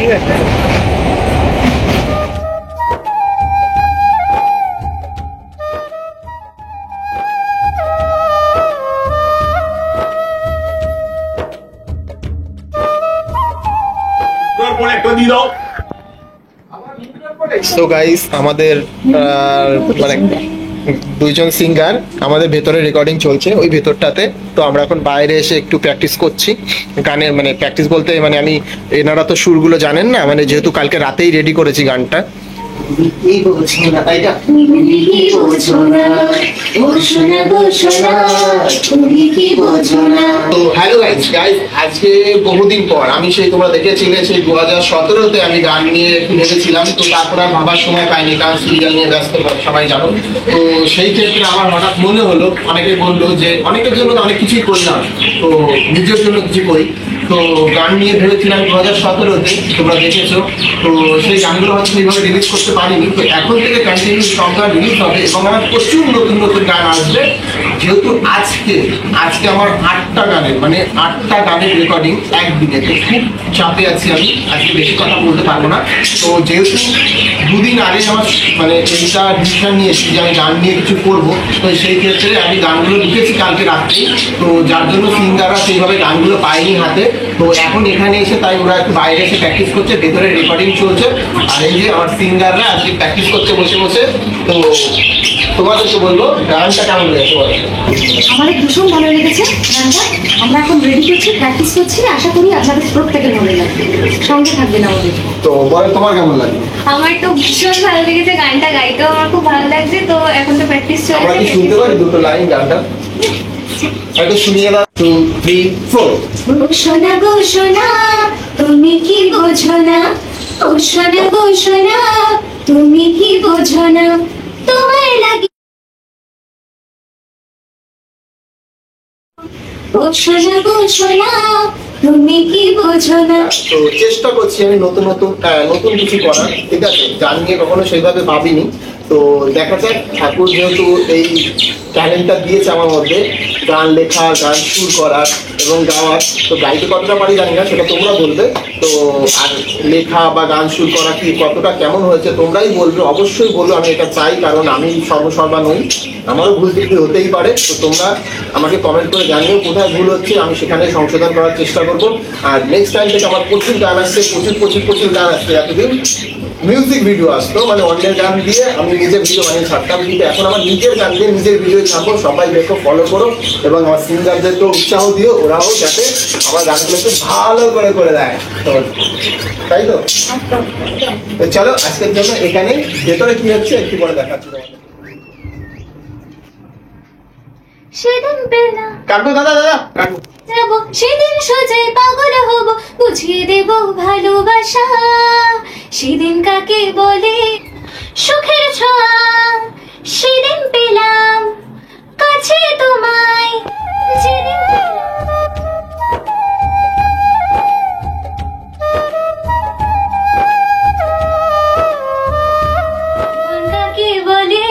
ঠিক আছে। তো গাইস আমাদের মানে দুইজন সিঙ্গার আমাদের ভেতরে রেকর্ডিং চলছে ওই ভেতরটাতে। তো আমরা এখন বাইরে এসে একটু প্র্যাকটিস করছি গানের, মানে প্র্যাকটিস বলতে মানে আমি, এনারা তো সুরগুলো জানেন না, মানে যেহেতু কালকে রাতেই রেডি করেছি গানটা। হ্যালো গাইস, আজকে বহুদিন পর আমি সেই তোমরা দেখেছিলে সেই 2017-তে আমি গান নিয়ে ভেবেছিলাম, তো তারপর আর ভাবার সময় পাইনি কারণ সিরিয়াল নিয়ে ব্যস্ত সবাই জানো। তো সেই ক্ষেত্রে আমার হঠাৎ মনে হলো, অনেকে বললো যে অনেকের জন্য তো অনেক কিছুই করলাম, তো নিজের জন্য কিছু করি। তো গান নিয়ে ভেবেছিলাম 2017-তে, তোমরা দেখেছো। তো সেই গানগুলো হয়তো সেইভাবে রিলিজ করতে পারিনি, তো এখন থেকে কন্টিনিউ সব গান রিলিজ হবে এবং আমার প্রচুর নতুন নতুন গান আসবে। যেহেতু আজকে আমার 8টা গানের, মানে 8টা গানের রেকর্ডিং একদিনে, তো খুব চাপে আছি আমি, আজকে বেশি কথা বলতে পারবো না। তো যেহেতু দুদিন আগে আমার মানে এইটা ডিসিশন নিয়েছি যে আমি গান নিয়ে কিছু করবো, তো সেই ক্ষেত্রে আমি গানগুলো লিখেছি কালকে রাত্রে। তো যার জন্য সিঙ্গাররা সেইভাবে গানগুলো পায়নি হাতে, তো এখন এখানে এসে তাই ওরা একটু বাইরে এসে প্র্যাকটিস করছে, ভেতরে রেকর্ডিং চলছে। আর এই যে আমার সিঙ্গাররা আজকে প্র্যাকটিস করছে বসে বসে। তো তোমাদেরকে বলবো গানটা কেমন লেগেছে বলো। আমাদের ভীষণ ভালো লেগেছে গানটা। আমরা এখন রেডি করছি, প্র্যাকটিস করছি, আশা করি আপনাদের প্রত্যেকের ভালো লাগবে, সঙ্গে থাকবেন আমাদের। তো বলো তোমার কেমন লাগে? আমার তো ভীষণ ভালো লেগেছে, গানটা গাইতেও আমার খুব ভালো লাগছে। তো এখন তো প্র্যাকটিস আমরা কি শুনতে পারি দুটো লাইন গানটা? একটু শুনিয়ে দাও। 2 3 4। ও সোনা গো সোনা তুমি কি বোঝো না, ও সোনা গো সোনা তুমি কি বোঝো না, তোমার লাগে ও সোনা গো সোনা তুমি কি বোঝো না। তো চেষ্টা করছি আমি নতুন কিছু করার, ঠিক আছে? গান নিয়ে কখনো সেইভাবে ভাবিনি। তো দেখা যাক, ঠাকুর যেহেতু এই ট্যালেন্টটা দিয়েছে আমার মধ্যে, গান লেখা, গান সুর করার এবং গাওয়ার, তো গাইতে কতটা পারি জানি না, সেটা তোমরা বলবে। তো আর লেখা বা গান সুর করা কি কতটা কেমন হয়েছে তোমরাই বলবে, অবশ্যই বলবে। আমি এটা চাই, কারণ আমি সর্বসর্বা নই, আমারও ভুল ত্রুটি হতেই পারে। তো তোমরা আমাকে কমেন্ট করে জানিও কোথায় ভুল হচ্ছে, আমি সেখানে সংশোধন করার চেষ্টা করবো। আর নেক্সট টাইম থেকে আমার প্রচুর গান আসছে, প্রচুর গান আসছে। এতদিন মিউজিক ভিডিও আসতো, মানে অন্যের গান দিয়ে আমি নিজের ভিডিও বানিয়ে ছাড়তাম, কিন্তু এখন আমার নিজের গান দিয়ে নিজের ভিডিও ছাড়বো। সবাই দেখো, ফলো করো এবং আমার সিঙ্গারদেরকে উৎসাহ দিও, ওরাও যাতে আমার গানগুলো একটু ভালো করে দেয়, তাই তো? তো চলো আজকের জন্য এখানে, ভেতরে কি হচ্ছে একটু পরে দেখাচ্ছি তোমাদের। সেদিন পেলা কাটবো দাদা কাটবো। যাবো সেদিন সোজাই পাগল হব, বুঝিয়ে দেব ভালোবাসা। সেদিন কাকে বলে সুখের ছোঁয়া, সেদিন পেলাম কাছে তোমায়, যেদিন কাকে বলে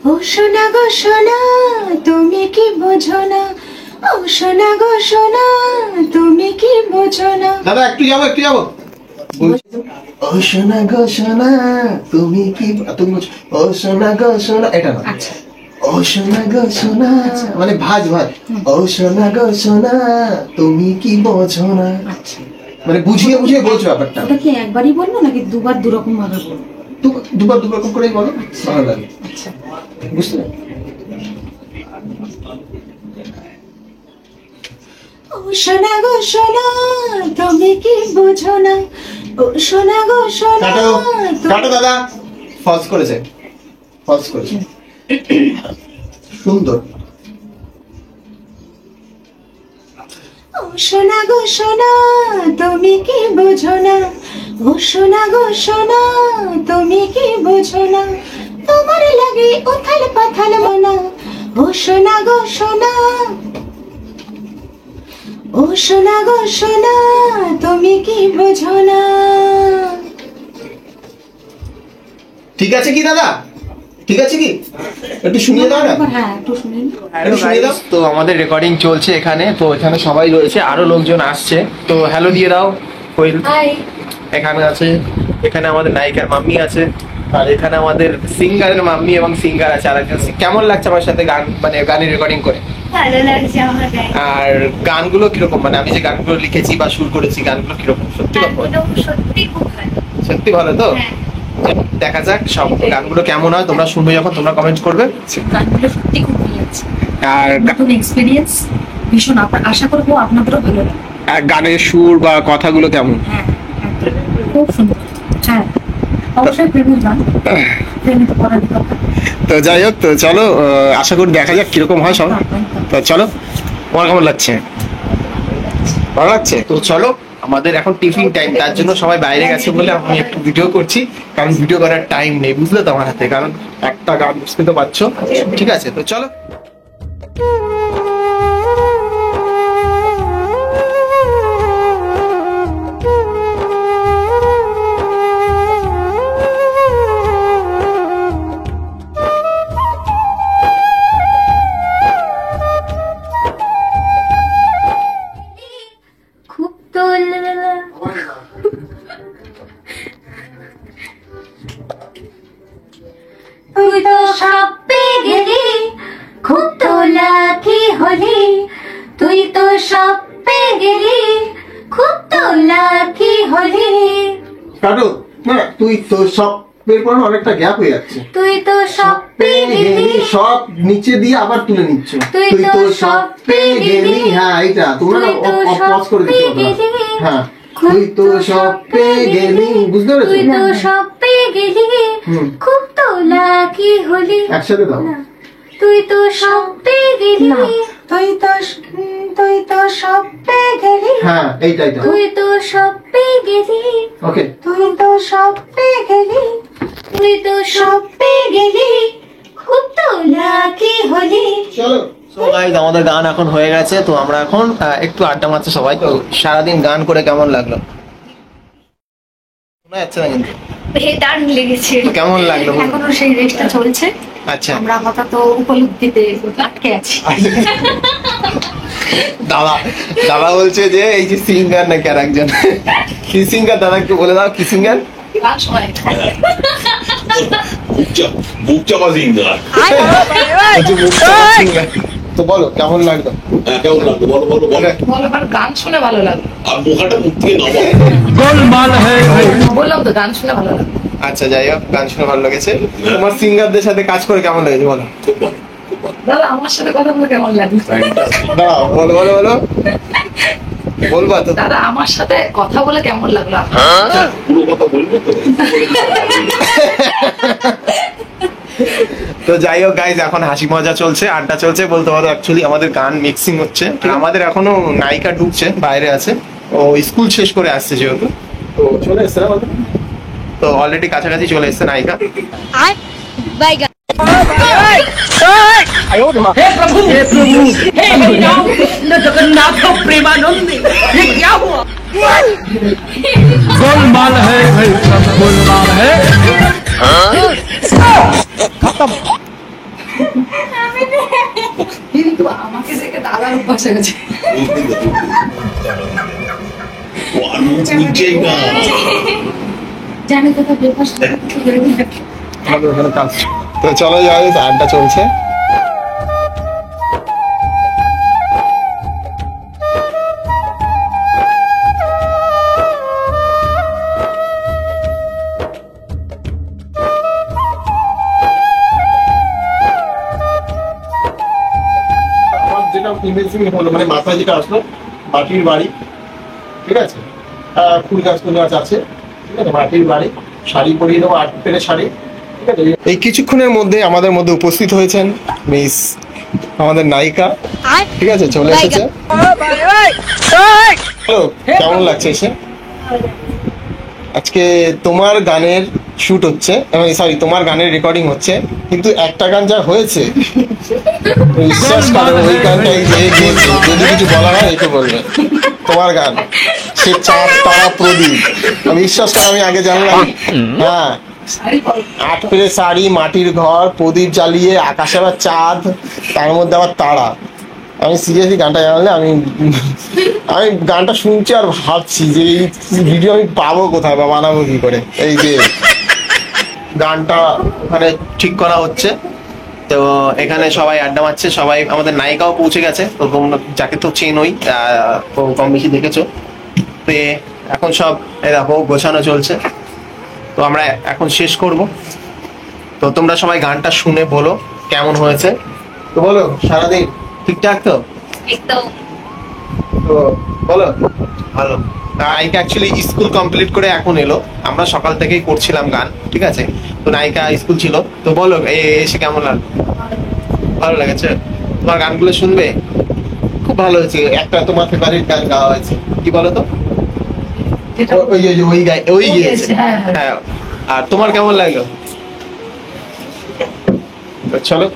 ও সোনা গো সোনা তুমি কি বোঝো না, ও সোনা গো সোনা তুমি কি বোঝো না। দাদা একটু যাবো ও সোনা গো সোনা তুমি কি, তুমি ও সোনা গো সোনা, এটা না। আচ্ছা ও সোনা গো সোনা মানে ভাজ ও সোনা গো সোনা তুমি কি বোঝো না, আচ্ছা, মানে বুঝিয়ে বলছো ব্যাপারটা। ওটা কি একবারই বলবো নাকি দুবার দুরকম ভাবে বলবো? দুবার দুরকম করেই বলো, ভালো লাগে। আচ্ছা বুঝতে ও সোনা গো সোনা তুমি কি বোঝো না, ও সোনা গো সোনা কাটো দাদা, ফলস করেছে সুন্দর। ও সোনা গো সোনা তুমি কি বোঝো না, ও সোনা গো সোনা তুমি কি বোঝো না, তোমার লাগে উথাল পাথাল মনা, ও সোনা গো সোনা, ও সোনা গো সোনা তুমি কি বোঝো না। ঠিক আছে কি দাদা, ঠিক আছে কি, একটু শুনিয়ে দাও না। হ্যাঁ একটু শুনিয়ে একটু শুনিয়ে দাও। তো আমাদের রেকর্ডিং চলছে এখানে, তো এখানে সবাই রয়েছে, আরো লোকজন আসছে। তো হ্যালো দিয়ে দাও। কোয়েল হাই। এখানে আছে, এখানে আমাদের নায়িকার মাম্মি আছে, আর এখানে আমাদের সিঙ্গারের মাম্মি এবং সিঙ্গার আছে আরেকজন। কেমন লাগছে আমার সাথে গান মানে গানের রেকর্ডিং করে? ভালো লাগছে আমার গান। আর গানগুলো কিরকম, মানে আমি যে গানগুলো লিখেছি বা সুর করেছি গানগুলো কিরকম? সত্যি গানগুলো সত্যি খুব ভালো। সত্যি ভালো তো? হ্যাঁ। দেখা যাক সব গানগুলো কেমন হয়, তোমরা শুনবে যখন তোমরা কমেন্ট করবে। গানগুলো সত্যি খুব ভালো লাগছে, আর নতুন এক্সপিরিয়েন্স ভীষণ। আশা করবো আপনাদেরও ভালো লাগবে। গানের সুর বা কথাগুলো কেমন? হ্যাঁ, একদম খুব সুন্দর। হ্যাঁ, অবশ্যই প্রেমের গান, প্রেমে তো করারই কথা। তো যাই হোক, তো চলো আশা করি দেখা যাক কিরকম হয় সব। তো চলো, তোমার কেমন লাগছে? ভালো লাগছে তো চলো, আমাদের এখন টিফিন টাইম, তার জন্য সবাই বাইরে গেছে বলে আমি একটু ভিডিও করছি, কারণ ভিডিও করার টাইম নেই, বুঝলে তো আমার হাতে, কারণ একটা গান বুঝতে তো পারছো। ঠিক আছে, তো চলো। খুব তোলা তুই তো সব পেয়ে গেলি, খুব তোলা কি হলি, তুই তো সব পেয়ে গেলি, খুব তোলা কি হলি, কাটো না, তুই তো সব এরপর অনেকটা গ্যাপ হয়ে যাচ্ছে। তুই তো সব পেয়ে গেলি, সব নিচে দিয়ে আবার তুলে নিচ্ছ। তুই তো সব পেয়ে গেলি। হ্যাঁ, এইটা তোমরা তুই তো পজ করে দিতে সব পেয়ে পারো। গেলি। হ্যাঁ, তুই তো সব পেয়ে গেলি, বুঝতে পেরেছো? তুই তো সব পেয়ে গেলি, হুম। খুব তোলা কি হলি, একসাথে দাও। তুই তো সব পেয়ে গেলি, তুই তো সব পেয়ে গেলি, হ্যাঁ, এইটাই দাও। তুই তো সব পেয়ে গেলি, ওকে, তুই তো সব পেয়ে গেলি, তুই তো সব পেয়ে গেলি, খুব তোলা কি হলি। চলো। সো গাইস, আমাদের গান এখন হয়ে গেছে, তো আমরা এখন একটু আড্ডা মারছি সবাই। তো সারাদিন গান করে কেমন লাগলো? শোনা যাচ্ছে না কিন্তু। দারুণ লেগেছে। তো কেমন লাগলো? এখনো সেই রেসটা চলছে, আচ্ছা, আমরা আপাতত উপলব্ধিতে আটকে আছি। দাদা দাদা বলছে যে এই যে সিঙ্গার নাকি আর একজন, কি সিঙ্গার দাদা একটু বলে দাও, কি সিঙ্গার? গান শোনায়। বুক চাপা সিঙ্গার। তো বলো কেমন লাগলো? কেমন লাগলো বলো বলো বলো। বলো, আমার গান শুনে ভালো লাগলো। আর বোকাটা মুখ থেকে নামাও। বললাম তো, গান শুনে ভালো লাগলো। আচ্ছা, যাই হোক, গান শুনে ভালো লেগেছে। তোমার সিঙ্গারদের সাথে কাজ করে কেমন লেগেছে বলো? খুব ভালো, খুব ভালো। দাদা, আমার সাথে কথা বলে কেমন লাগলো? দাঁড়াও, বলো বলো বলো, বলবা তো? দাদা, আমার সাথে কথা বলে কেমন লাগলো? পুরো কথা বলবো তো? তো যাই হোক গাইজ, এখন হাসি মজা চলছে, আড্ডা চলছে বলতে পারো। অ্যাকচুয়ালি আমাদের গান মিক্সিং হচ্ছে, আমাদের এখনো নায়িকা ঢুকছে, বাইরে আছে, ও স্কুল শেষ করে আসছে যেহেতু, তো চলে এসছে না আমাদের, তো অলরেডি কাছাকাছি চলে এসছে নায়িকা। गोलमाल है भाई, सब गोलमाल है। কিন্তু আমাকে দেখে দাদার উপাসে গেছে। ও আর মুখ খুলছেই না। জানি কথা বেকার আমাদের ওখানে কাজ, তো চলো যাই, আড্ডা চলছে। আমার যেটা ইমেজিং হলো, মানে মাথায় যেটা আসলো, মাটির বাড়ি, ঠিক আছে, ফুল গাছ ফুল গাছ আছে, ঠিক আছে, মাটির বাড়ি, শাড়ি পরিয়ে দেবো, 8 পেরে শাড়ি, ঠিক আছে। এই কিছুক্ষণের মধ্যে আমাদের মধ্যে উপস্থিত হয়েছেন মিস আমাদের নায়িকা, ঠিক আছে, চলে এসেছে। হ্যালো, কেমন লাগছে এসে? আজকে তোমার গানের শুট হচ্ছে, সরি তোমার গানের রেকর্ডিং হচ্ছে, কিন্তু একটা গান যা হয়েছে বিশ্বাস করো, ওই গানটাই যে গেয়েছে, যদি কিছু বলা হয় একটু বলবে। তোমার গান, সে চাঁদ তারা প্রদীপ, বিশ্বাস করো আমি আগে জানলাম। হ্যাঁ, 8 পেরে শাড়ি, মাটির ঘর, প্রদীপ জ্বালিয়ে, আকাশে আবার চাঁদ, তার মধ্যে আবার তারা। আমি সিরিয়াসলি গানটা জানলে আমি গানটা শুনছি আর ভাবছি যে এই ভিডিও আমি পাবো কোথায় বা বানাবো কি করে। এই যে গানটা ওখানে ঠিক করা হচ্ছে, তো এখানে সবাই আড্ডা মারছে, সবাই আমাদের নায়িকাও পৌঁছে গেছে। তো তোমরা যাকে তো চেনই, তো কম বেশি দেখেছো। তো এখন সব এই দেখো গোছানো চলছে, তো আমরা এখন শেষ করব। তো তোমরা সবাই গানটা শুনে বলো কেমন হয়েছে। তো বলো সারাদিন ঠিকঠাক তো? একদম তো বলো ভালো। নায়িকা অ্যাকচুয়ালি স্কুল কমপ্লিট করে এখন এলো, আমরা সকাল থেকেই করছিলাম গান, ঠিক আছে। তো নায়িকা স্কুল ছিল। তো বলো এসে কেমন লাগলো? ভালো লেগেছে? তোমার গানগুলো শুনবে? খুব ভালো হয়েছে। একটা তোমার ফেভারিট গান গাওয়া হয়েছে, কি বলো তো? ওই গিয়েছে। হ্যাঁ, আর তোমার কেমন লাগলো? তো চলো।